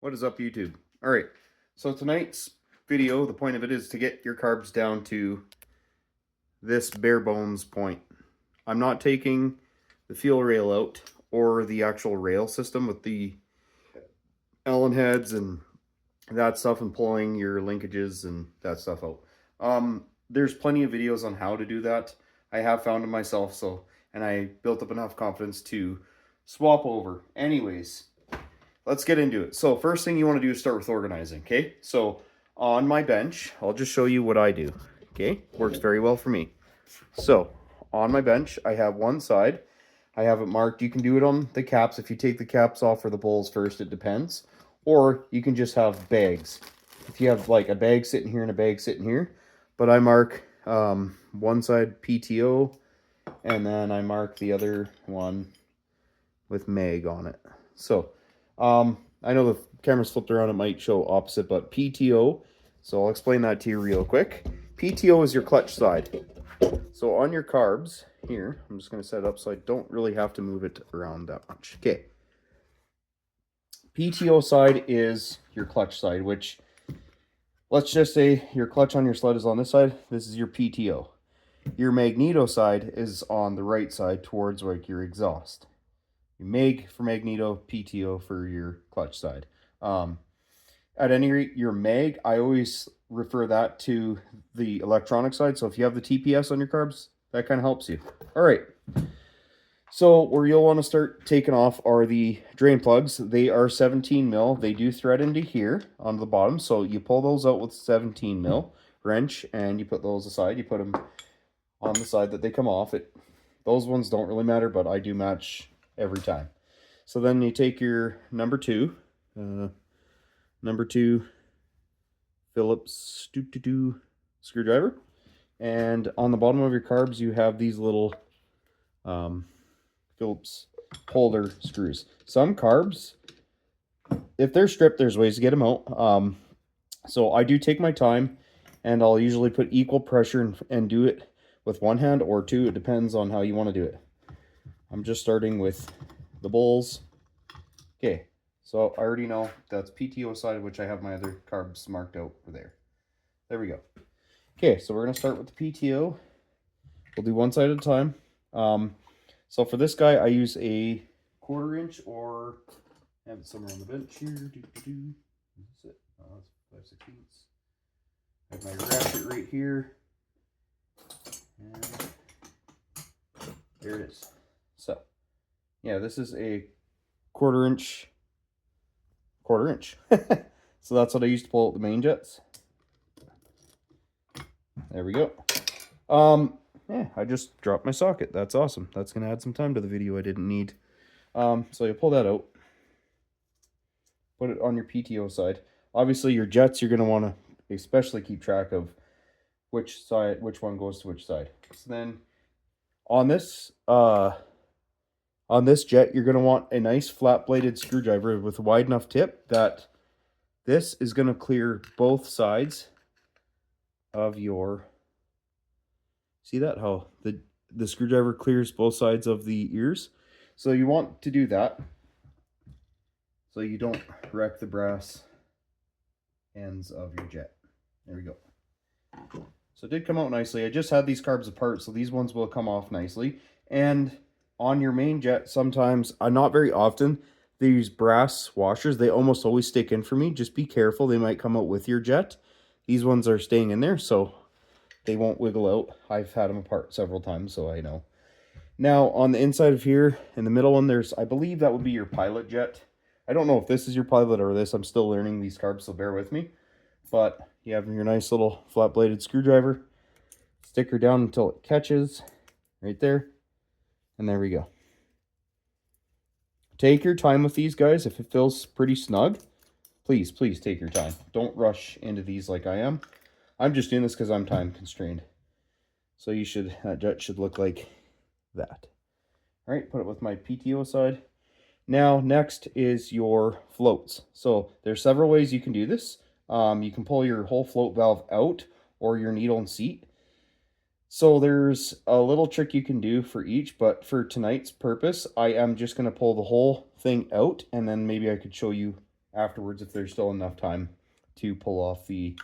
What is up, YouTube? All right, so tonight's video, the point of it is to get your carbs down to this bare bones point. I'm not taking the fuel rail out or the actual rail system with the Allen heads and that stuff and pulling your linkages and that stuff out. There's plenty of videos on how to do that. I have found it myself, and I built up enough confidence to swap over. Anyways, let's get into it. So first thing you want to do is start with organizing, okay? So on my bench, I'll just show you what I do, okay? Works very well for me. So on my bench, I have one side. I have it marked. You can do it on the caps. If you take the caps off or the bowls first, it depends. Or you can just have bags. If you have like a bag sitting here and a bag sitting here. But I mark one side PTO, and then I mark the other one with MAG on it. So I know the camera's flipped around, it might show opposite, but PTO, so I'll explain that to you real quick. PTO is your clutch side. So on your carbs, here, I'm just going to set it up so I don't really have to move it around that much. Okay. PTO side is your clutch side, which, let's just say your clutch on your sled is on this side. This is your PTO. Your magneto side is on the right side towards like your exhaust. Your mag for magneto, PTO for your clutch side. At any rate, your mag, I always refer that to the electronic side. So if you have the TPS on your carbs, that kind of helps you. All right. So where you'll want to start taking off are the drain plugs. They are 17 mil. They do thread into here on the bottom. So you pull those out with 17 mil wrench and you put those aside. You put them on the side that they come off. Those ones don't really matter, but I do match every time. So then you take your number two Phillips screwdriver, and on the bottom of your carbs you have these little Phillips holder screws. Some carbs, if they're stripped, there's ways to get them out. So I do take my time, and I'll usually put equal pressure and do it with one hand or two. It depends on how you want to do it. I'm just starting with the bowls. Okay, so I already know that's PTO side, which I have my other carbs marked out for there. There we go. Okay, so we're going to start with the PTO. We'll do one side at a time. So for this guy, I use a 1/4 inch, or I have it somewhere on the bench here. That's it. Oh, that's 5/16. I have my ratchet right here. And there it is. So, yeah, this is a 1/4 inch. So that's what I used to pull out the main jets. There we go. Yeah, I just dropped my socket. That's awesome. That's going to add some time to the video I didn't need. So you pull that out. Put it on your PTO side. Obviously, your jets, you're going to want to especially keep track of which one goes to which side. So then on this jet, you're going to want a nice flat-bladed screwdriver with a wide enough tip that this is going to clear both sides of your... See that? How the screwdriver clears both sides of the ears? So you want to do that so you don't wreck the brass ends of your jet. There we go. So it did come out nicely. I just had these carbs apart, so these ones will come off nicely. And on your main jet, sometimes, not very often, these brass washers, they almost always stick in for me. Just be careful. They might come out with your jet. These ones are staying in there, so they won't wiggle out. I've had them apart several times, so I know. Now, on the inside of here, in the middle one, there's, I believe that would be your pilot jet. I don't know if this is your pilot or this. I'm still learning these carbs, so bear with me. But you have your nice little flat-bladed screwdriver. Stick her down until it catches. Right there. And there we go. Take your time with these guys. If it feels pretty snug, please take your time. Don't rush into these like I am. I'm just doing this because I'm time constrained. So that jet should look like that. All right, put it with my PTO side. Now, next is your floats. So there's several ways you can do this. You can pull your whole float valve out or your needle and seat. So there's a little trick you can do for each, but for tonight's purpose, I am just going to pull the whole thing out, and then maybe I could show you afterwards if there's still enough time to pull off the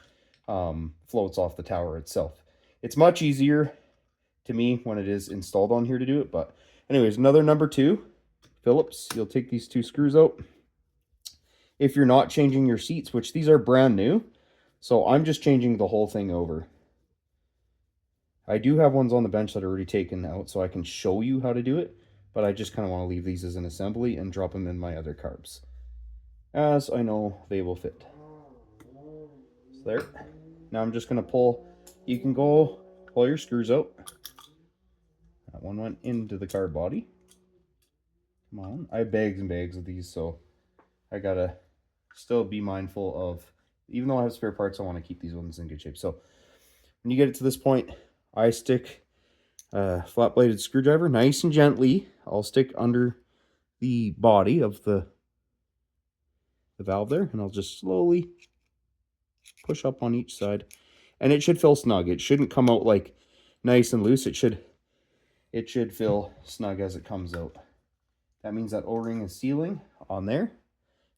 floats off the tower itself. It's much easier to me when it is installed on here to do it, but anyways, another number 2 Phillips. You'll take these 2 screws out. If you're not changing your seats, which these are brand new, so I'm just changing the whole thing over. I do have ones on the bench that are already taken out, so I can show you how to do it, but I just kind of want to leave these as an assembly and drop them in my other carbs, as I know they will fit. So there. Now I'm just going to pull. You can go pull your screws out. That one went into the carb body. Come on. I have bags and bags of these, so I got to still be mindful of, even though I have spare parts, I want to keep these ones in good shape. So when you get it to this point, I stick a flat-bladed screwdriver nice and gently. I'll stick under the body of the valve there, and I'll just slowly push up on each side, and it should feel snug. It shouldn't come out like nice and loose. It should feel snug as it comes out. That means that O-ring is sealing on there,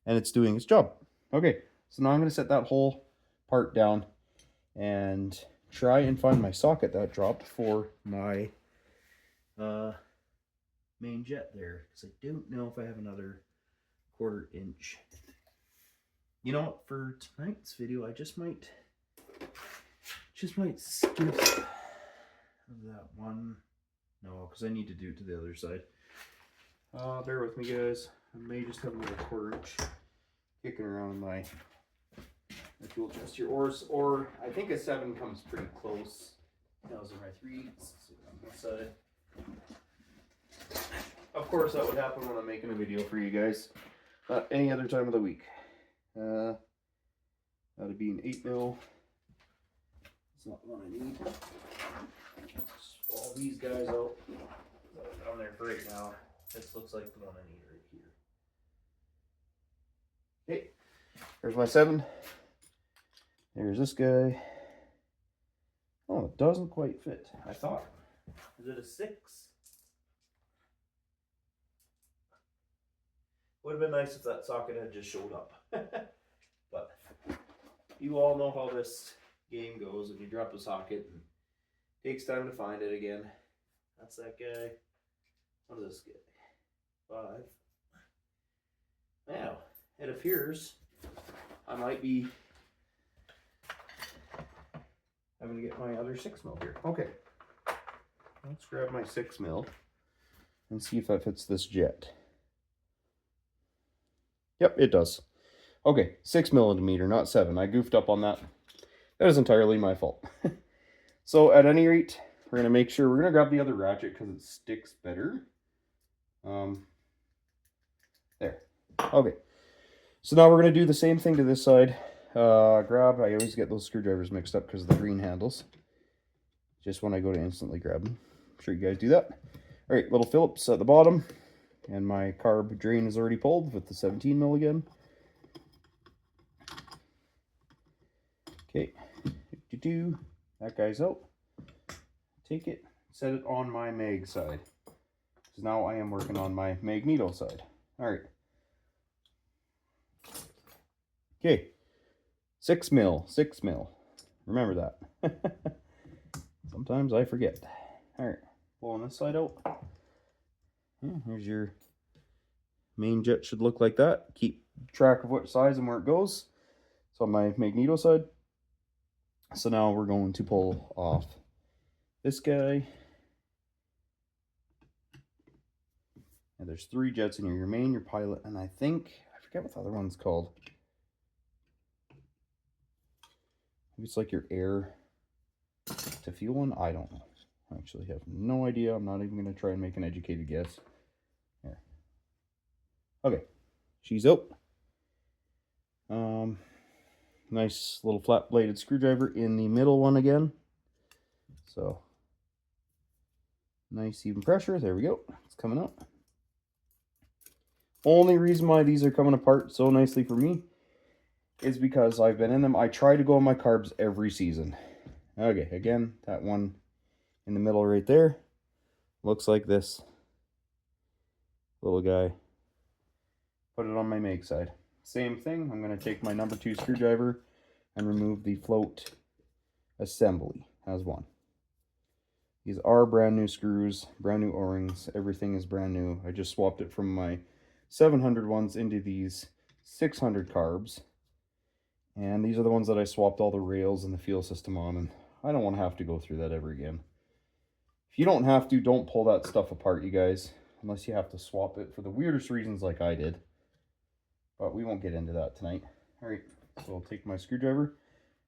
and it's doing its job. Okay, so now I'm going to set that whole part down and try and find my socket that dropped for my main jet there, because I don't know if I have another 1/4 inch. You know what, for tonight's video, I just might skip that one. No, because I need to do it to the other side. Bear with me, guys. I may just have another 1/4 inch kicking around in my fuel chest here, or I think a 7 comes pretty close. Those are my 3s on this side. Of course, that would happen when I'm making a video for you guys. Not any other time of the week. That'd be an 8mm. It's not the one I need. Just all these guys out. Down there for right now. This looks like the one I need right here. Okay, there's my 7. There's this guy. Oh, it doesn't quite fit. I thought. Is it a 6? Would have been nice if that socket had just showed up. But you all know how this game goes. When you drop a socket, and it takes time to find it again. That's that guy. What is this guy? 5. Now, it appears I might be having to get my other 6mm here. Okay. Let's grab my 6mm and see if that fits this jet. Yep, it does. Okay, 6mm, not 7. I goofed up on that. That is entirely my fault. So at any rate, we're going to make sure, we're going to grab the other ratchet because it sticks better. There. Okay. So now we're going to do the same thing to this side. I always get those screwdrivers mixed up because of the green handles. Just when I go to instantly grab them. I'm sure you guys do that. All right, little Phillips at the bottom. And my carb drain is already pulled with the 17mm again. Okay, that guy's out. Take it, set it on my mag side. Because now I am working on my magneto side. All right. Okay, 6mm. Remember that. Sometimes I forget. All right, pulling this side out. Yeah, here's your main jet, should look like that. Keep track of what size and where it goes. It's on my magneto side. So now we're going to pull off this guy. And there's 3 jets in here. Your main, your pilot, and I forget what the other one's called. Maybe it's like your air to fuel one. I don't know. I actually have no idea. I'm not even going to try and make an educated guess. Here. Okay. She's out. Nice little flat bladed screwdriver in the middle one again. So nice even pressure. There we go. It's coming out. Only reason why these are coming apart so nicely for me is because I've been in them. I try to go on my carbs every season. Okay, again, that one in the middle right there looks like this little guy. Put it on my mag side. same thing. I'm going to take my number 2 screwdriver and remove the float assembly as one. These are brand new screws, brand new O-rings. Everything is brand new. I just swapped it from my 700 ones into these 600 carbs. And these are the ones that I swapped all the rails and the fuel system on, and I don't want to have to go through that ever again. If you don't have to, don't pull that stuff apart, you guys, unless you have to swap it for the weirdest reasons like I did. But we won't get into that tonight. All right, so I'll take my screwdriver,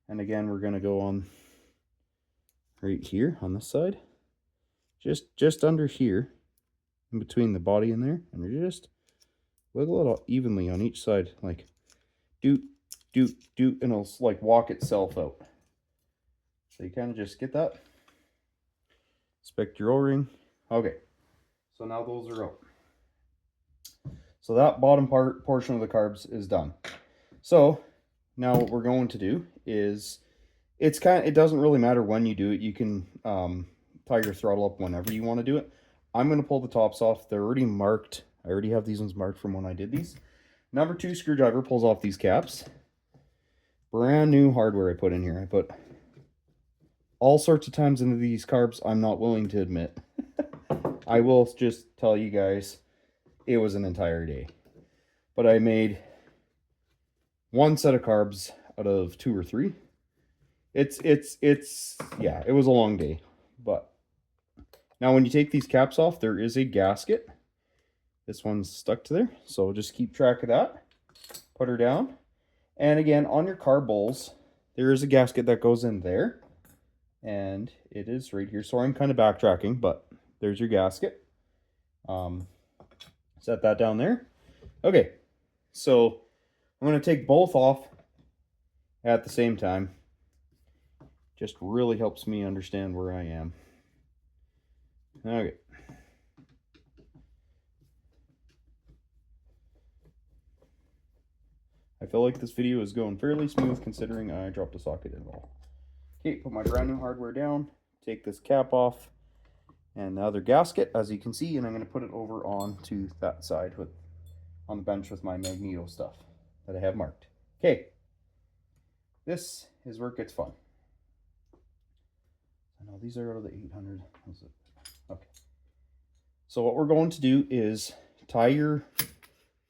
and again, we're going to go on right here on this side, just under here, in between the body and there, and we just wiggle it all evenly on each side, like doot, doot, doot, and it'll like walk itself out. So you kind of just get that. Inspect your O-ring. Okay, so now those are out. So that bottom portion of the carbs is done. So now what we're going to do is, it doesn't really matter when you do it. You can tie your throttle up whenever you want to do it. I'm going to pull the tops off. They're already marked. I already have these ones marked from when I did these. Number 2 screwdriver pulls off these caps. Brand new hardware I put in here. I put all sorts of times into these carbs I'm not willing to admit. I will just tell you guys, it was an entire day. But I made one set of carbs out of 2 or 3. Yeah, it was a long day. But now when you take these caps off, there is a gasket. This one's stuck to there, so just keep track of that. Put her down. And again, on your carb bowls, there is a gasket that goes in there. And it is right here. So I'm kind of backtracking, but there's your gasket. Set that down there. Okay, so I'm going to take both off at the same time. Just really helps me understand where I am. Okay. I feel like this video is going fairly smooth considering I dropped a socket in all. Okay, put my brand new hardware down, take this cap off, and the other gasket, as you can see, and I'm going to put it over onto that side on the bench with my magneto stuff that I have marked. Okay, this is where it gets fun. I know these are out of the 800. Okay. So what we're going to do is tie your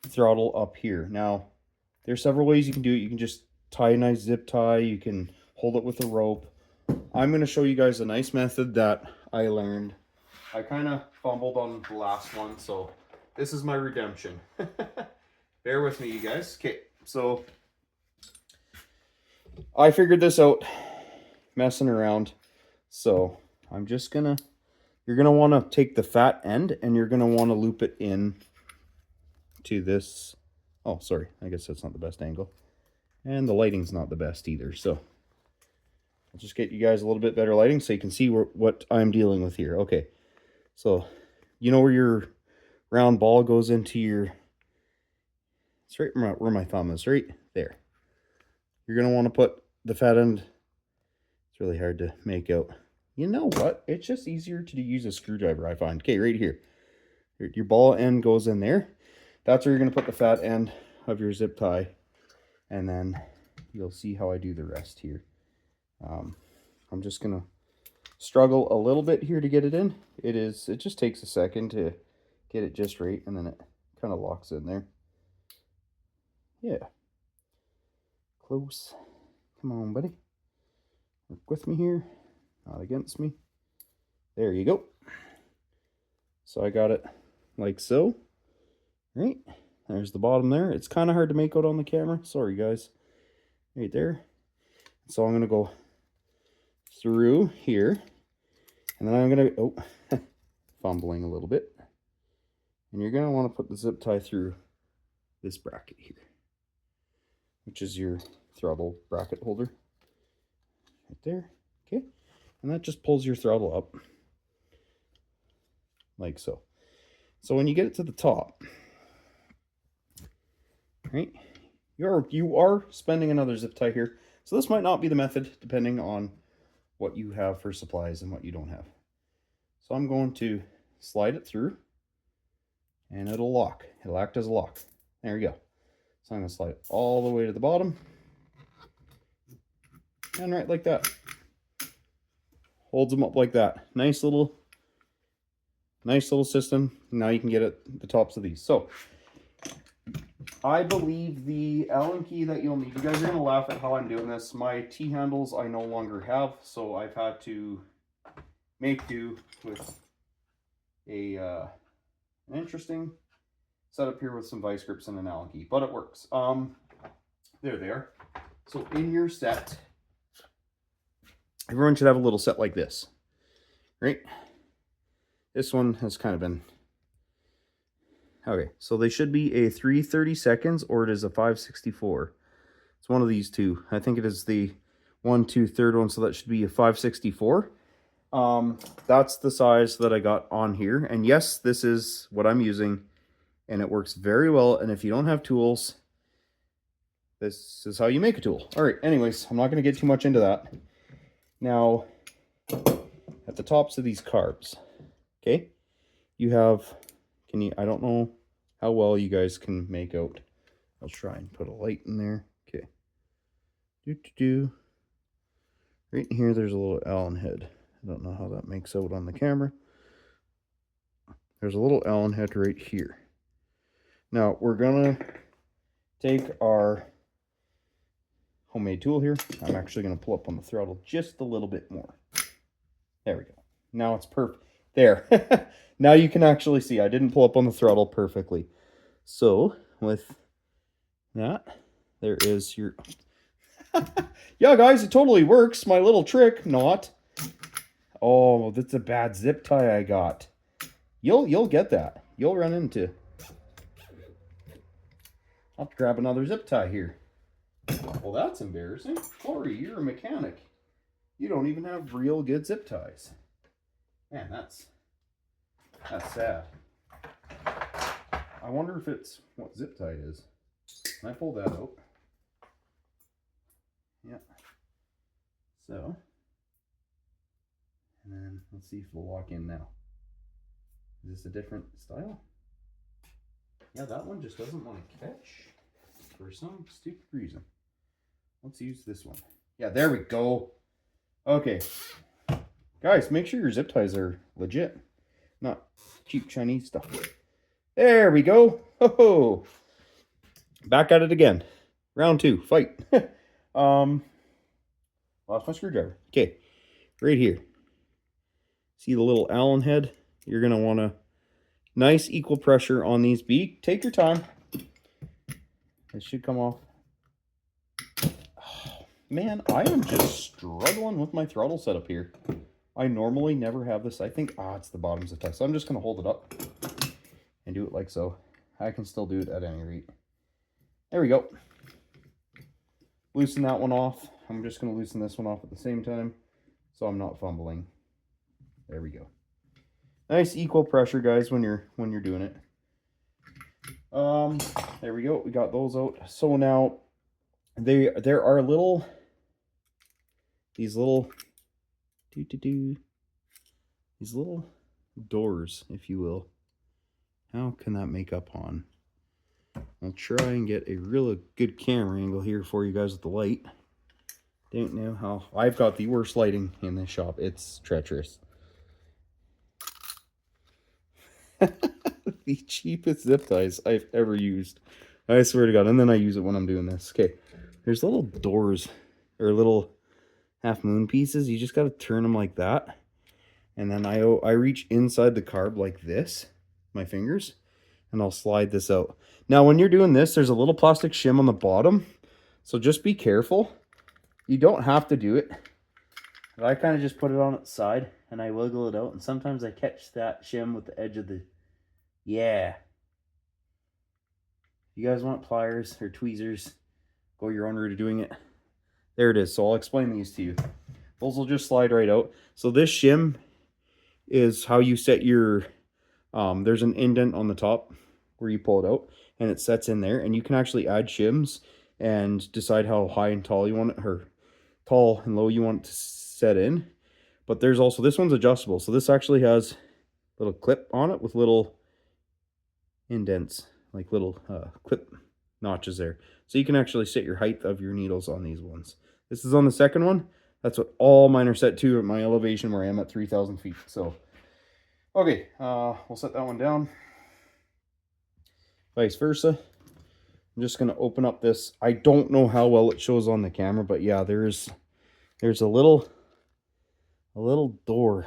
throttle up here. Now, there's several ways you can do it. You can just tie a nice zip tie. You can hold it with a rope. I'm going to show you guys a nice method that I learned. I kind of fumbled on the last one, so this is my redemption. Bear with me, you guys. Okay, so I figured this out messing around. So I'm just going to, you're going to want to take the fat end and you're going to want to loop it in to this. Oh, sorry. I guess that's not the best angle. And the lighting's not the best either, so I'll just get you guys a little bit better lighting so you can see what I'm dealing with here. Okay, so you know where your round ball goes into your, it's right where my thumb is, right there. You're going to want to put the fat end, it's really hard to make out. You know what? It's just easier to use a screwdriver, I find. Okay, right here. Your ball end goes in there. That's where you're going to put the fat end of your zip tie. And then you'll see how I do the rest here. I'm just going to struggle a little bit here to get it in. It just takes a second to get it just right, and then it kind of locks in there. Yeah. Close. Come on, buddy. Work with me here. Not against me. There you go. So I got it like so. Right. There's the bottom there. It's kind of hard to make out on the camera. Sorry, guys. Right there. So I'm going to go through here. And then I'm going to, fumbling a little bit. And you're going to want to put the zip tie through this bracket here, which is your throttle bracket holder. Right there. Okay. And that just pulls your throttle up like so. So when you get it to the top, right, you are spending another zip tie here. So this might not be the method depending on what you have for supplies and what you don't have. So I'm going to slide it through and it'll lock. It'll act as a lock. There you go. So I'm going to slide all the way to the bottom. And right like that. Holds them up like that. Nice little system. Now you can get at the tops of these. So I believe the Allen key that you'll need, you guys are going to laugh at how I'm doing this. My T-handles I no longer have, so I've had to make do with an interesting setup here with some vice grips and an Allen key, but it works. There they are. So in your set, everyone should have a little set like this, right? This one has kind of been, okay, so they should be a 3/32 or it is a 5/64. It's one of these two. I think it is the 1, 2, 3rd one, so that should be a 5/64. That's the size that I got on here. And yes, this is what I'm using, and it works very well. And if you don't have tools, this is how you make a tool. All right, anyways, I'm not going to get too much into that. Now, at the tops of these carbs, okay, you have, I don't know how well you guys can make out. I'll try and put a light in there. Okay. Right in here, there's a little Allen head. I don't know how that makes out on the camera. There's a little Allen head right here. Now, we're going to take our homemade tool here. I'm actually going to pull up on the throttle just a little bit more. There we go. Now it's perfect. There. Now you can actually see I didn't pull up on the throttle perfectly. So with that, there is your... Yeah, guys, it totally works. My little trick, not. Oh, that's a bad zip tie I got. You'll get that. You'll run into... I'll have to grab another zip tie here. Well, that's embarrassing. Corey, you're a mechanic. You don't even have real good zip ties. Man, that's sad. I wonder if it's what zip tie it is. Can I pull that out? Yeah. So, and then let's see if it'll lock in now. Is this a different style? Yeah, that one just doesn't want to catch for some stupid reason. Let's use this one. Yeah, there we go. Okay. Guys, make sure your zip ties are legit. Not cheap Chinese stuff. There we go. Ho-ho. Back at it again. Round 2. Fight. Lost my screwdriver. Okay. Right here. See the little Allen head? You're going to want to nice equal pressure on these. Take your time. It should come off. Oh, man, I am just struggling with my throttle setup here. I normally never have this. I think, it's the bottoms of the tie. So I'm just going to hold it up and do it like so. I can still do it at any rate. There we go. Loosen that one off. I'm just going to loosen this one off at the same time so I'm not fumbling. There we go. Nice equal pressure, guys, when you're doing it. There we go. We got those out. So now there are these little doors, if you will. How can that make up on? I'll try and get a real good camera angle here for you guys with the light. Don't know how. I've got the worst lighting in this shop. It's treacherous. The cheapest zip ties I've ever used. I swear to God. And then I use it when I'm doing this. Okay. There's little doors or little half moon pieces. You just got to turn them like that. And then I reach inside the carb like this, my fingers, and I'll slide this out. Now, when you're doing this, there's a little plastic shim on the bottom. So just be careful. You don't have to do it. But I kind of just put it on its side and I wiggle it out. And sometimes I catch that shim with the edge of the... Yeah. If you guys want pliers or tweezers, go your own route of doing it. There it is. So I'll explain these to you. Those will just slide right out. So this shim is how you set your... there's an indent on the top where you pull it out. And it sets in there. And you can actually add shims and decide how high and tall you want it, or tall and low you want it to set in. But there's also, this one's adjustable. So this actually has a little clip on it with little indents, like little clip notches there. So you can actually set your height of your needles on these ones. This is on the second one. That's what all mine are set to at my elevation where I am at 3,000 feet. So, okay, we'll set that one down. Vice versa. I'm just going to open up this. I don't know how well it shows on the camera, but yeah, there's a little door.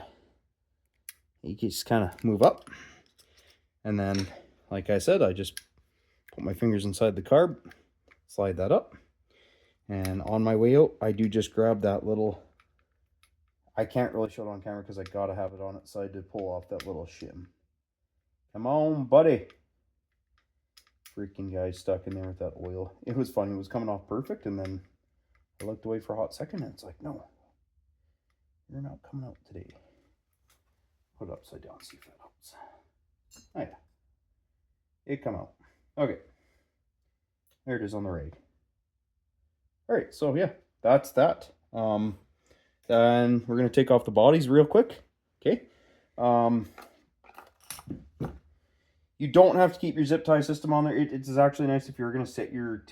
You just kind of move up. And then, like I said, I just put my fingers inside the carb, slide that up. And on my way out, I do just grab that little, I can't really show it on camera because I got to have it on its side to pull off that little shim. Come on, buddy. Freaking guy stuck in there with that oil. It was funny. It was coming off perfect, and then I looked away for a hot second, and it's like, no, you're not coming out today. Put it upside down, see if that helps. Oh yeah, it come out. Okay, there it is on the rag. All right, so yeah, that's that. Then we're gonna take off the bodies real quick. Okay. You don't have to keep your zip tie system on there. It's actually nice if you're going to set your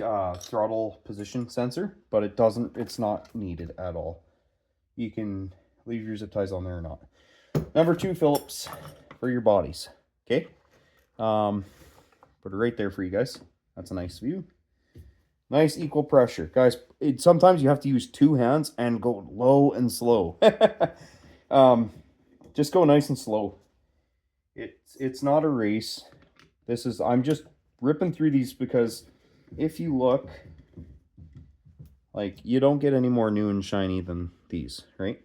throttle position sensor, but it's not needed at all. You can leave your zip ties on there or not. Number 2 Phillips for your bodies. Okay. Put it right there for you guys. That's a nice view. Nice equal pressure. Guys, sometimes you have to use 2 hands and go low and slow. Just go nice and slow. It's not a race. I'm just ripping through these because if you look, like, you don't get any more new and shiny than these, right?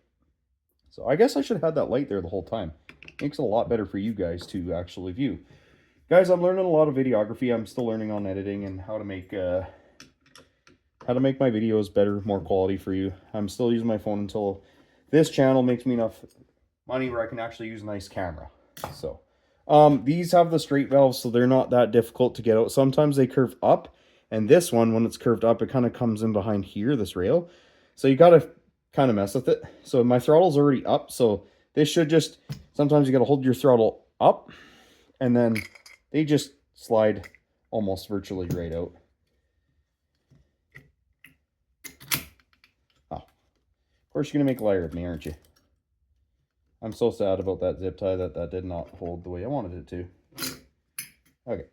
So I guess I should have had that light there the whole time. Makes it a lot better for you guys to actually view. Guys, I'm learning a lot of videography. I'm still learning on editing and how to make my videos better, more quality for you. I'm still using my phone until this channel makes me enough money where I can actually use a nice camera. So these have the straight valves, so they're not that difficult to get out. Sometimes they curve up, and this one, when it's curved up, it kind of comes in behind here, this rail. So you got to kind of mess with it. So my throttle's already up, so this should just, sometimes you got to hold your throttle up, and then they just slide almost virtually right out. Oh, of course you're going to make a liar of me, aren't you? I'm so sad about that zip tie that did not hold the way I wanted it to. Okay.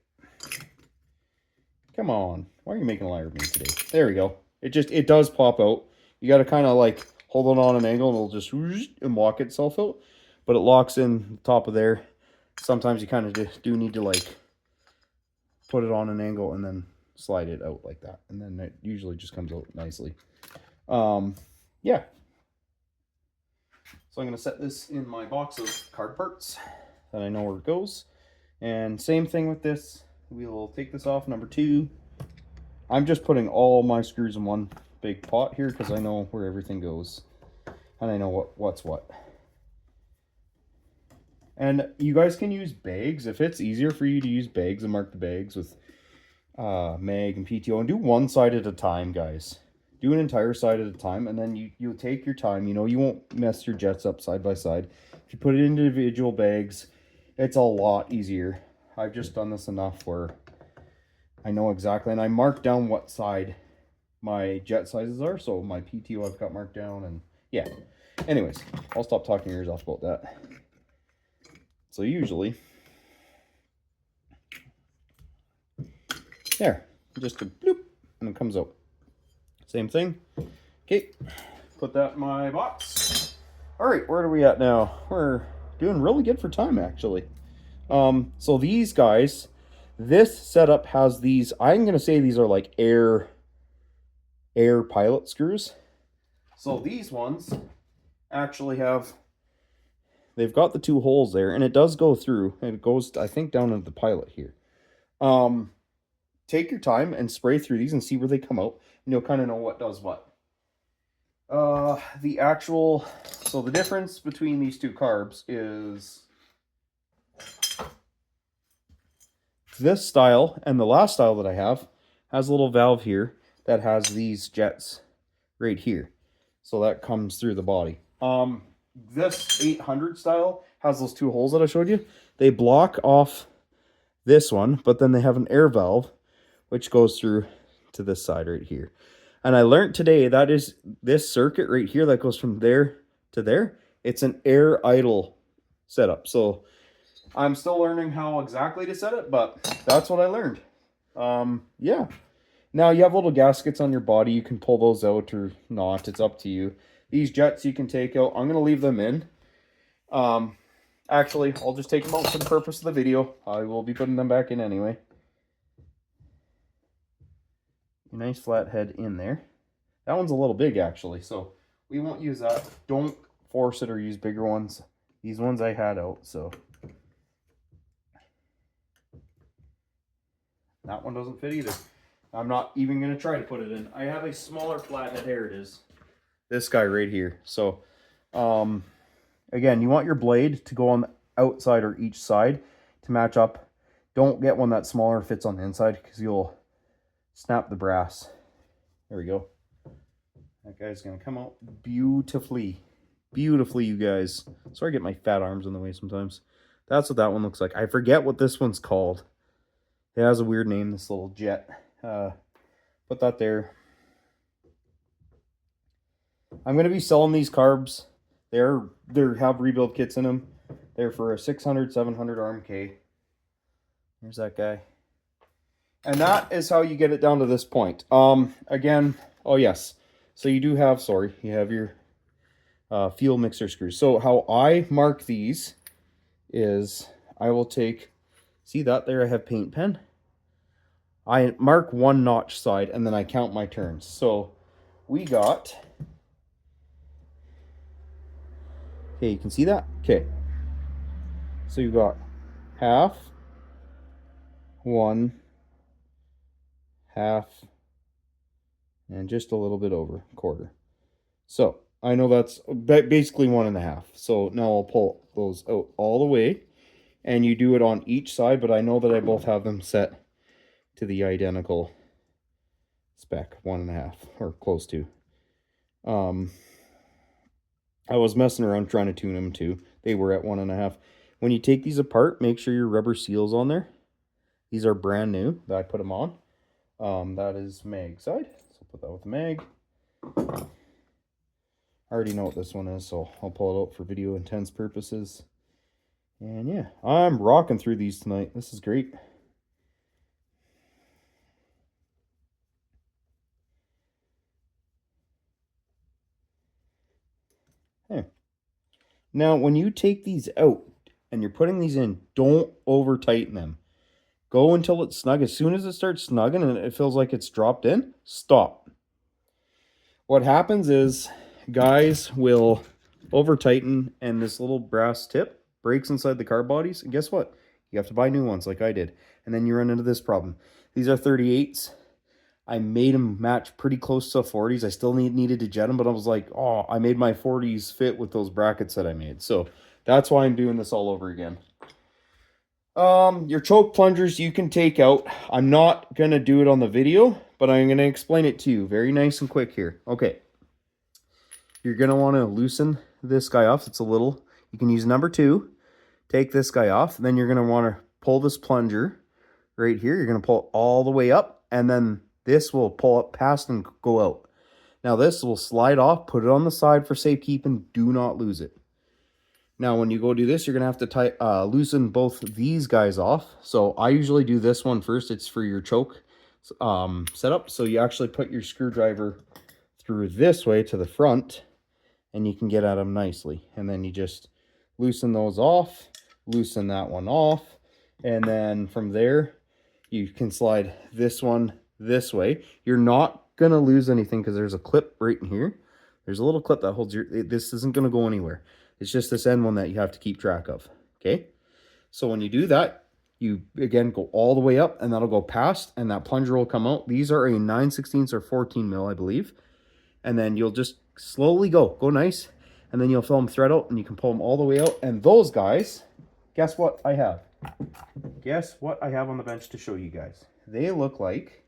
Come on. Why are you making a liar of me today? There we go. It does pop out. You got to kind of like hold it on an angle and it'll just and walk itself out. But it locks in the top of there. Sometimes you kind of just do need to like put it on an angle and then slide it out like that. And then it usually just comes out nicely. Yeah. So I'm going to set this in my box of card parts that I know where it goes. And same thing with this. We will take this off, number 2. I'm just putting all my screws in one big pot here because I know where everything goes. And I know what's what. And you guys can use bags. If it's easier for you to use bags and mark the bags with mag and PTO. And do one side at a time, guys. Do an entire side at a time, and then you'll take your time. You know, you won't mess your jets up side by side. If you put it in individual bags, it's a lot easier. I've just done this enough where I know exactly, and I marked down what side my jet sizes are, so my PTO I've got marked down, and yeah. Anyways, I'll stop talking your ears off about that. So usually, there, just a bloop, and it comes out. Same thing. Okay, put that in my box. All right, where are we at now? We're doing really good for time, actually. So these guys, this setup has these, I'm gonna say these are like air pilot screws. So these ones actually they've got the 2 holes there, and it does go through, and it goes, I think, down into the pilot here. Take your time and spray through these and see where they come out, and you'll kind of know what does what. So the difference between these 2 carbs is this style and the last style that I have has a little valve here that has these jets right here. So that comes through the body. This 800 style has those 2 holes that I showed you. They block off this one, but then they have an air valve, which goes through to this side right here. And I learned today that is this circuit right here that goes from there to there. It's an air idle setup. So I'm still learning how exactly to set it, but that's what I learned. Yeah. Now you have little gaskets on your body. You can pull those out or not. It's up to you. These jets you can take out. I'm going to leave them in. Actually, I'll just take them out for the purpose of the video. I will be putting them back in anyway. A nice flat head in there. That one's a little big actually, so we won't use that. Don't force it or use bigger ones. These ones I had out, so. That one doesn't fit either. I'm not even going to try to put it in. I have a smaller flathead. There it is. This guy right here. So, again, you want your blade to go on the outside or each side to match up. Don't get one that's smaller and fits on the inside because you'll snap the brass. There we go. That guy's going to come out beautifully. Beautifully, you guys. Sorry I get my fat arms in the way sometimes. That's what that one looks like. I forget what this one's called. It has a weird name, this little jet. Put that there. I'm going to be selling these carbs. They have rebuild kits in them. They're for a 600, 700 RMK. Here's that guy. And that is how you get it down to this point. Again, oh yes. So you do have, you have your fuel mixer screws. So how I mark these is I will take, see that there I have paint pen. I mark one notch side and then I count my turns. So we got, okay, you can see that? Okay. So you got half, one, half, and just a little bit over, quarter. So I know that's basically 1.5. So now I'll pull those out all the way and you do it on each side, but I know that I both have them set to the identical spec, 1.5 or close to. I was messing around trying to tune them too. They were at 1.5. When you take these apart, make sure your rubber seals on there. These are brand new that I put them on. That is mag side, so put that with the mag. I already know what this one is, so I'll pull it out for video intense purposes. And yeah, I'm rocking through these tonight. This is great. Now, when you take these out and you're putting these in, don't over tighten them. Go until it's snug. As soon as it starts snugging and it feels like it's dropped in, stop. What happens is guys will over tighten and this little brass tip breaks inside the car bodies. And guess what? You have to buy new ones like I did. And then you run into this problem. These are 38s. I made them match pretty close to 40s. I still needed to jet them, but I was like, oh, I made my 40s fit with those brackets that I made. So that's why I'm doing this all over again. Your choke plungers you can take out. I'm not going to do it on the video, but I'm going to explain it to you very nice and quick here. Okay. You're going to want to loosen this guy off. It's a little, you can use number 2. Take this guy off. Then you're going to want to pull this plunger right here. You're going to pull it all the way up, and then this will pull up past and go out. Now this will slide off, put it on the side for safekeeping. Do not lose it. Now when you go do this, you're going to have to loosen both these guys off. So I usually do this one first. It's for your choke setup. So you actually put your screwdriver through this way to the front and you can get at them nicely. And then you just loosen those off, loosen that one off. And then from there, you can slide this one this way. You're not going to lose anything because there's a clip right in here. There's a little clip that holds this isn't going to go anywhere. It's just this end one that you have to keep track of. Okay. So when you do that, you again go all the way up and that'll go past and that plunger will come out. These are a 9/16 or 14 mil, I believe. And then you'll just slowly go nice. And then you'll fill them thread out and you can pull them all the way out. And those guys, guess what I have? Guess what I have on the bench to show you guys? They look like,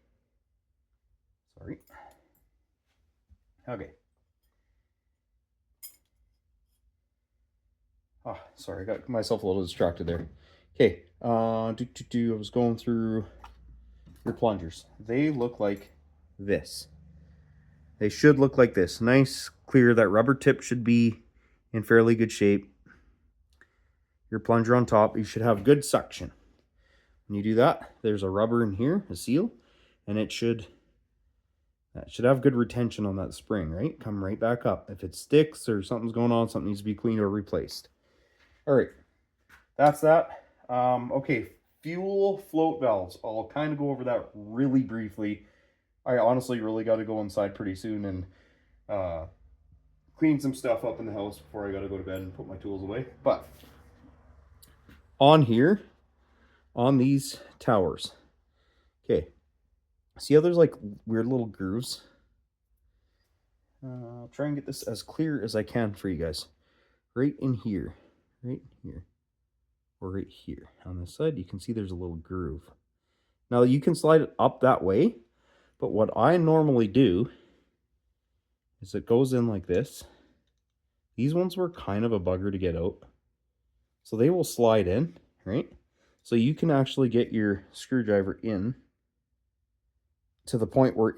sorry. Okay. Oh, sorry, I got myself a little distracted there. Okay, I was going through your plungers. They look like this. They should look like this. Nice, clear. That rubber tip should be in fairly good shape. Your plunger on top, you should have good suction. When you do that, there's a rubber in here, a seal, and that should have good retention on that spring, right? Come right back up. If it sticks or something's going on, something needs to be cleaned or replaced. All right, that's that. Okay, fuel float valves. I'll kind of go over that really briefly. I honestly really got to go inside pretty soon and clean some stuff up in the house before I got to go to bed and put my tools away. But on here, on these towers, okay, see how there's like weird little grooves? I'll try and get this as clear as I can for you guys. Right in here, or right here. On this side, you can see there's a little groove. Now you can slide it up that way, but what I normally do is it goes in like this. These ones were kind of a bugger to get out. So they will slide in, right? So you can actually get your screwdriver in to the point where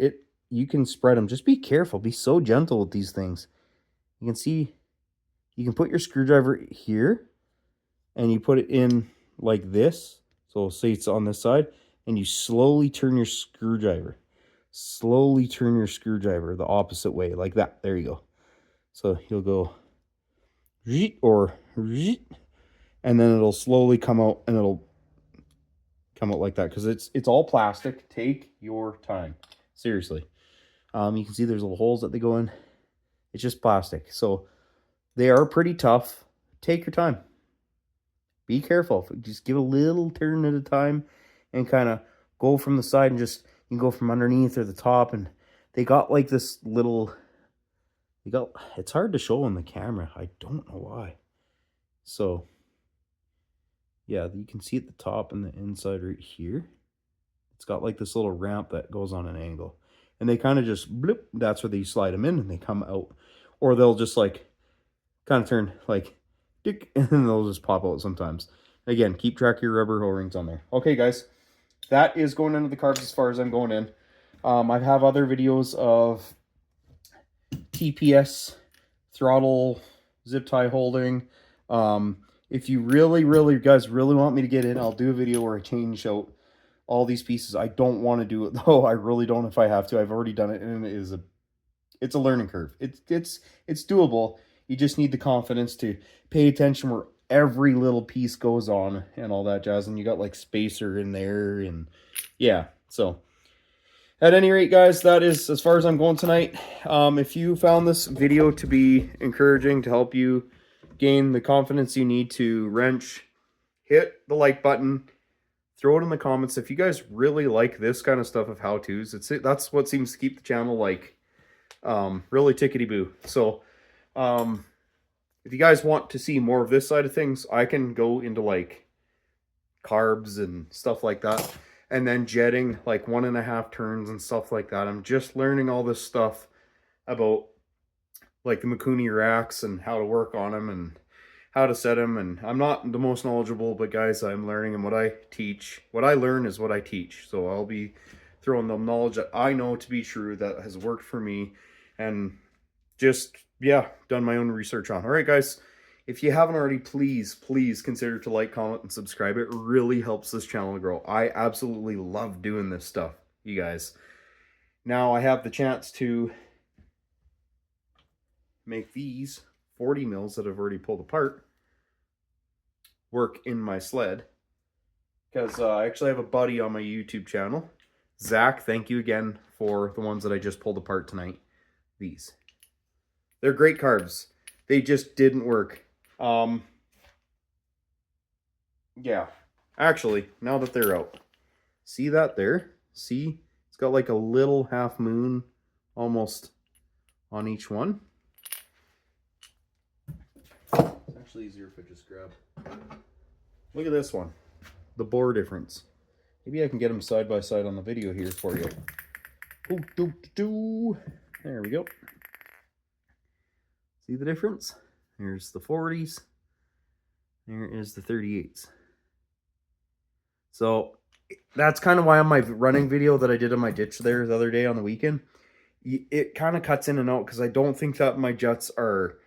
you can spread them. Just be careful. Be so gentle with these things. You can see, you can put your screwdriver here and you put it in like this. So say it's on this side and you slowly turn your screwdriver. Slowly turn your screwdriver the opposite way, like that. There you go. So you'll go or and then it'll slowly come out and it'll come out like that because it's all plastic. Take your time. Seriously. You can see there's little holes that they go in. It's just plastic. So they are pretty tough. Take your time. Be careful. Just give a little turn at a time and kind of go from the side and just, you can go from underneath or the top. And they got like this little, it's hard to show on the camera. I don't know why. So yeah, you can see at the top and the inside right here. It's got like this little ramp that goes on an angle. And they kind of just, bloop, that's where they slide them in and they come out. Or they'll just like, kind of turn like, dick, and then they'll just pop out sometimes. Again, keep track of your rubber O-rings on there. Okay, guys, that is going into the carbs as far as I'm going in. I have other videos of TPS, throttle, zip tie holding. If you you guys really want me to get in, I'll do a video where I change out all these pieces. I don't want to do it though. I really don't if I have to. I've already done it and it's a learning curve. It's doable. You just need the confidence to pay attention where every little piece goes on and all that jazz. And you got like spacer in there and yeah. So at any rate, guys, that is as far as I'm going tonight. If you found this video to be encouraging, to help you gain the confidence you need to wrench, hit the like button, throw it in the comments. If you guys really like this kind of stuff of how-tos, that's what seems to keep the channel like really tickety-boo. So if you guys want to see more of this side of things, I can go into like carbs and stuff like that, and then jetting like 1.5 turns and stuff like that. I'm just learning all this stuff about like the Mikuni racks and how to work on them and how to set them. And I'm not the most knowledgeable, but guys, I'm learning, and what I teach, what I learn is what I teach. So I'll be throwing the knowledge that I know to be true, that has worked for me, and just, yeah, done my own research on. All right, guys, if you haven't already, please consider to like, comment, and subscribe. It really helps this channel to grow. I absolutely love doing this stuff, you guys. Now I have the chance to make these 40 mils that I've already pulled apart work in my sled, because I actually have a buddy on my YouTube channel, Zach. Thank you again for the ones that I just pulled apart tonight. They're great carbs. They just didn't work. Yeah, actually, now that they're out, see that there? See, it's got like a little half moon almost on each one. It's actually easier if I just grab. Look at this one, the bore difference. Maybe I can get them side by side on the video here for you. There we go. See the difference? There's the 40s. There is the 38s. So that's kind of why on my running video that I did on my ditch there the other day on the weekend, it kind of cuts in and out because I don't think that my jets are,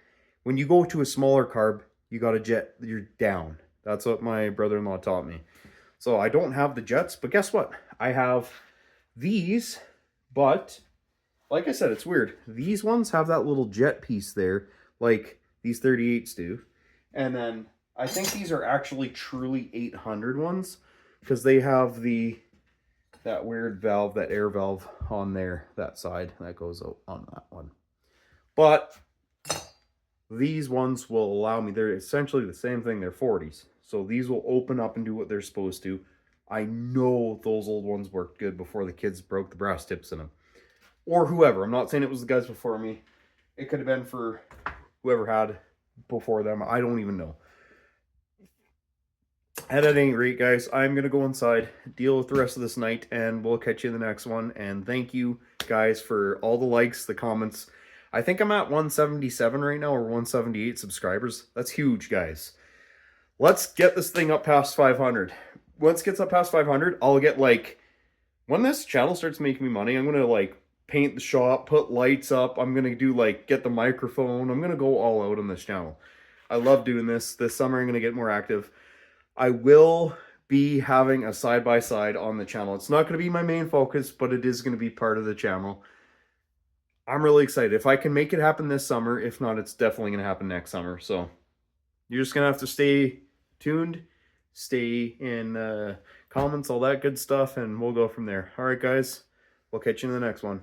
when you go to a smaller carb, you got to jet, you're down. That's what my brother-in-law taught me. So I don't have the jets, but guess what? I have these, but like I said, it's weird. These ones have that little jet piece there, like these 38s do. And then I think these are actually truly 800 ones because they have that weird valve, that air valve on there, that side that goes out on that one. But these ones will allow me, they're essentially the same thing, they're 40s. So these will open up and do what they're supposed to. I know those old ones worked good before the kids broke the brass tips in them. Or whoever. I'm not saying it was the guys before me. It could have been for whoever had before them. I don't even know. At any rate, guys, I'm going to go inside, deal with the rest of this night, and we'll catch you in the next one. And thank you, guys, for all the likes, the comments. I think I'm at 177 right now, or 178 subscribers. That's huge, guys. Let's get this thing up past 500. Once it gets up past 500, I'll get, like, when this channel starts making me money, I'm going to, like, paint the shop, put lights up. I'm going to do, like, get the microphone. I'm going to go all out on this channel. I love doing this. This summer, I'm going to get more active. I will be having a side-by-side on the channel. It's not going to be my main focus, but it is going to be part of the channel. I'm really excited. If I can make it happen this summer, if not, it's definitely going to happen next summer. So you're just going to have to stay tuned, stay in comments, all that good stuff, and we'll go from there. All right, guys. We'll catch you in the next one.